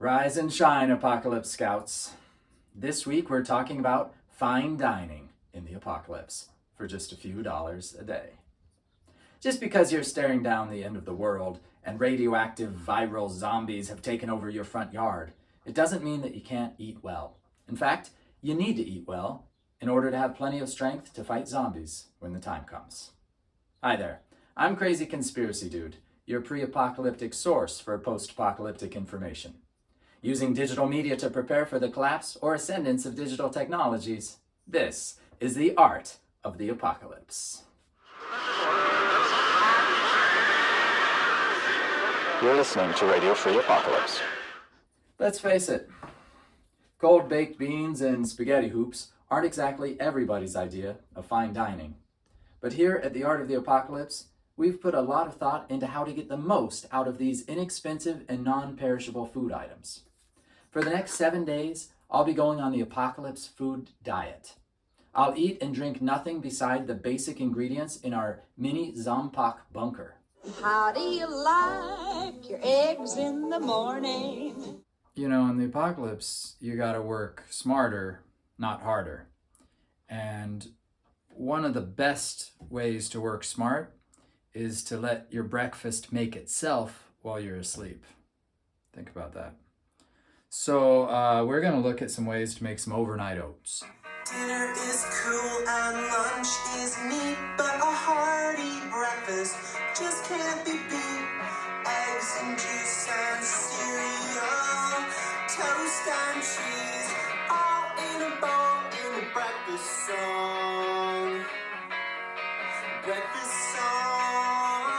Rise and shine, Apocalypse Scouts. This week we're talking about fine dining in the apocalypse for just a few dollars a day. Just because you're staring down the end of the world and radioactive viral zombies have taken over your front yard, it doesn't mean that you can't eat well. In fact, you need to eat well in order to have plenty of strength to fight zombies when the time comes. Hi there, I'm Crazy Conspiracy Dude, your pre-apocalyptic source for post-apocalyptic information. Using digital media to prepare for the collapse or ascendance of digital technologies, this is the art of the apocalypse. You're listening to Radio Free Apocalypse. Let's face it, cold baked beans and spaghetti hoops aren't exactly everybody's idea of fine dining. But here at the Art of the Apocalypse, we've put a lot of thought into how to get the most out of these inexpensive and non-perishable food items. For the next 7 days, I'll be going on the apocalypse food diet. I'll eat and drink nothing beside the basic ingredients in our mini Zompak bunker. How do you like your eggs in the morning? You know, in the apocalypse, you gotta work smarter, not harder. And one of the best ways to work smart is to let your breakfast make itself while you're asleep. Think about that. So we're gonna look at some ways to make some overnight oats. Dinner is cool and lunch is neat, but a hearty breakfast just can't be beat. Eggs and juice and cereal, toast and cheese, all in a bowl in a breakfast song. Breakfast song,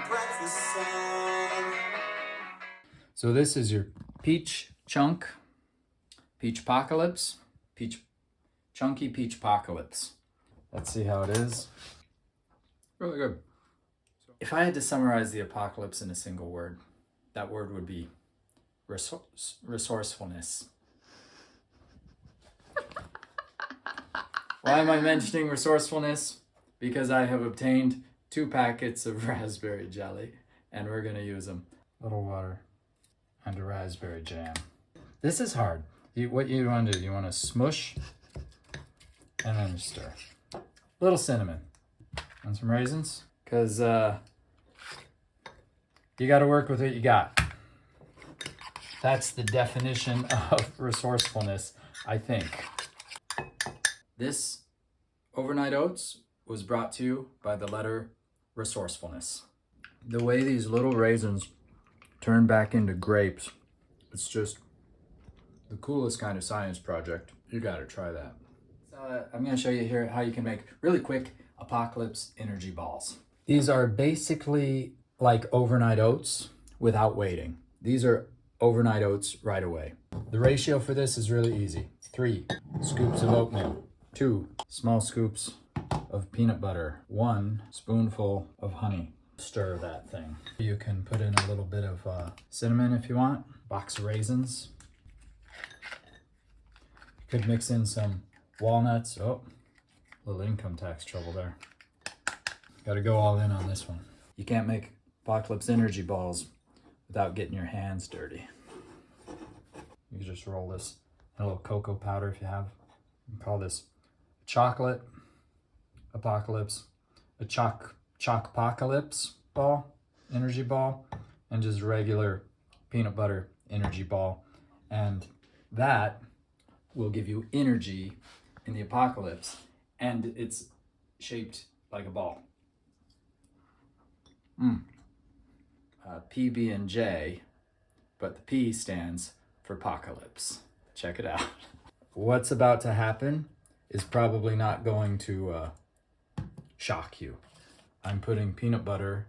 breakfast song. So this is your peach chunk, peach apocalypse, chunky peach apocalypse. Let's see how it is. Really good. If I had to summarize the apocalypse in a single word, that word would be resourcefulness. Why am I mentioning resourcefulness? Because I have obtained 2 packets of raspberry jelly and we're gonna use them. A little water and a raspberry jam. This is hard. What you want to do, you want to smush and then stir. A little cinnamon and some raisins, because you got to work with what you got. That's the definition of resourcefulness, I think. This overnight oats was brought to you by the letter resourcefulness. The way these little raisins turn back into grapes, it's just the coolest kind of science project. You gotta try that. I'm gonna show you here how you can make really quick apocalypse energy balls. These are basically like overnight oats without waiting. These are overnight oats right away. The ratio for this is really easy. 3 scoops of oatmeal, 2 small scoops of peanut butter, 1 spoonful of honey. Stir that thing. You can put in a little bit of cinnamon if you want, box of raisins. Could mix in some walnuts. Oh, little income tax trouble there. Got to go all in on this one. You can't make apocalypse energy balls without getting your hands dirty. You can just roll this in a little cocoa powder if you have. You can call this chocolate apocalypse, a choc-apocalypse ball, energy ball, and just regular peanut butter energy ball. And that will give you energy in the apocalypse, and it's shaped like a ball. PB&J, but the P stands for apocalypse. Check it out. What's about to happen is probably not going to shock you. I'm putting peanut butter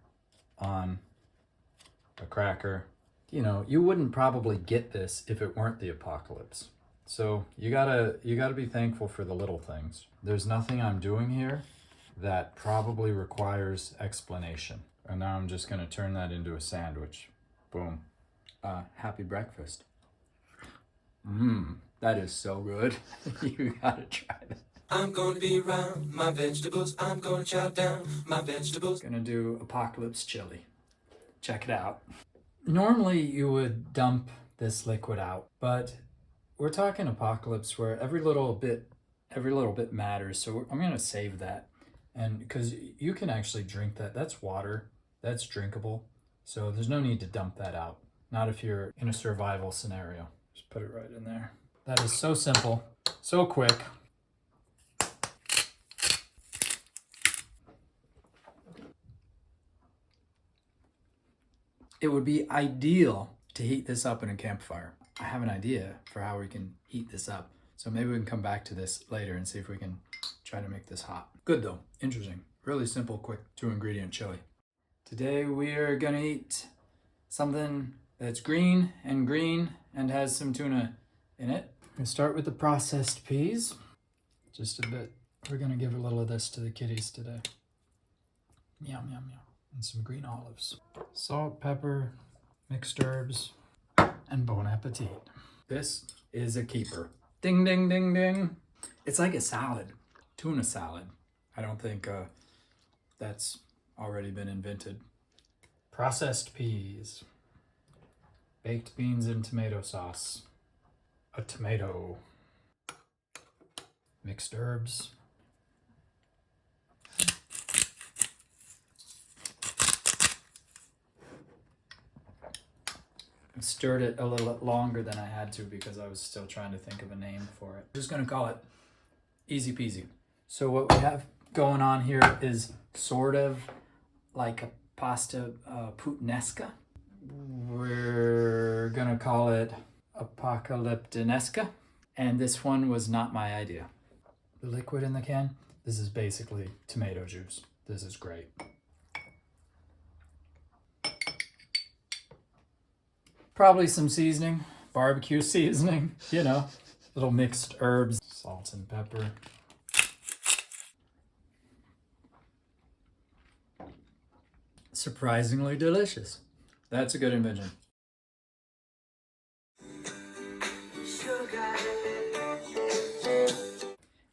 on a cracker. You know, you wouldn't probably get this if it weren't the apocalypse. So you gotta be thankful for the little things. There's nothing I'm doing here that probably requires explanation. And now I'm just gonna turn that into a sandwich. Boom. Happy breakfast. That is so good. You gotta try that. I'm gonna be around my vegetables. I'm gonna chow down my vegetables. Gonna do apocalypse chili. Check it out. Normally you would dump this liquid out, but we're talking apocalypse where every little bit matters. So I'm going to save that. And because you can actually drink that. That's water. That's drinkable. So there's no need to dump that out. Not if you're in a survival scenario. Just put it right in there. That is so simple, so quick. It would be ideal to heat this up in a campfire. I have an idea for how we can heat this up. So maybe we can come back to this later and see if we can try to make this hot. Good though, interesting. Really simple, quick 2-ingredient chili. Today we are gonna eat something that's green and has some tuna in it. I'm gonna start with the processed peas. Just a bit. We're gonna give a little of this to the kitties today. Yum, yum, yum. And some green olives. Salt, pepper, mixed herbs, and bon appetit. This is a keeper. Ding, ding, ding, ding. It's like a salad, tuna salad. I don't think that's already been invented. Processed peas, baked beans and tomato sauce, a tomato, mixed herbs, stirred it a little longer than I had to because I was still trying to think of a name for it. I'm just gonna call it easy peasy. So what we have going on here is sort of like a pasta puttanesca. We're gonna call it apocalyptinesca. And this one was not my idea. The liquid in the can, this is basically tomato juice. This is great. Probably some seasoning, barbecue seasoning, you know, little mixed herbs, salt and pepper. Surprisingly delicious. That's a good invention.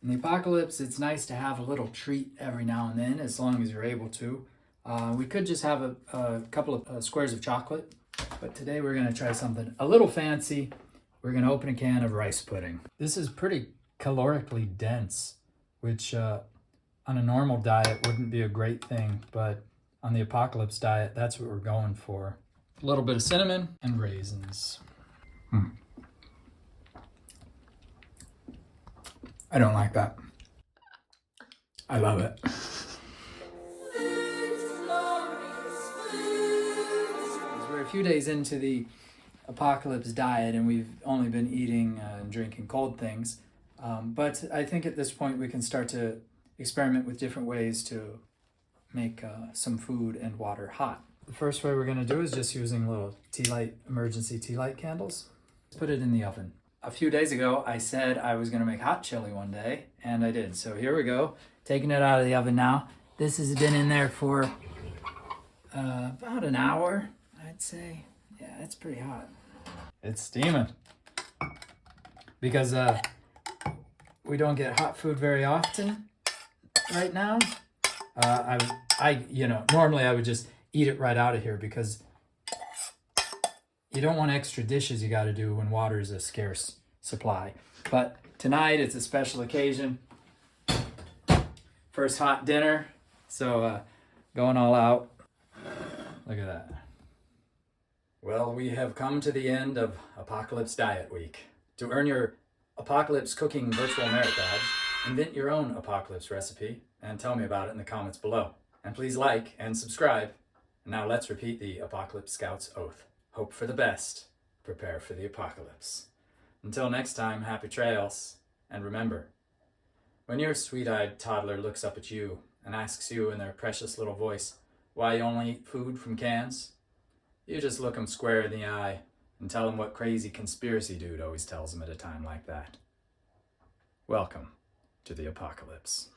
In the apocalypse, it's nice to have a little treat every now and then, as long as you're able to. We could just have a couple of squares of chocolate. But today we're going to try something a little fancy. We're going to open a can of rice pudding. This is pretty calorically dense, which on a normal diet wouldn't be a great thing. But on the apocalypse diet, that's what we're going for. A little bit of cinnamon and raisins. I don't like that. I love it. We're a few days into the apocalypse diet and we've only been eating and drinking cold things. But I think at this point we can start to experiment with different ways to make some food and water hot. The first way we're going to do is just using little emergency tea light candles. Put it in the oven. A few days ago I said I was going to make hot chili one day, and I did. So here we go. Taking it out of the oven now. This has been in there for about an hour. I'd say, yeah, it's pretty hot. It's steaming. Because we don't get hot food very often right now. Normally I would just eat it right out of here because you don't want extra dishes you got to do when water is a scarce supply. But tonight it's a special occasion. First hot dinner, so going all out. Look at that. Well, we have come to the end of Apocalypse Diet Week. To earn your Apocalypse Cooking Virtual Merit Badge, invent your own apocalypse recipe and tell me about it in the comments below. And please like and subscribe. And now let's repeat the Apocalypse Scout's oath. Hope for the best. Prepare for the apocalypse. Until next time, happy trails. And remember, when your sweet-eyed toddler looks up at you and asks you in their precious little voice why you only eat food from cans, you just look them square in the eye and tell them what crazy conspiracy dude always tells them at a time like that. Welcome to the apocalypse.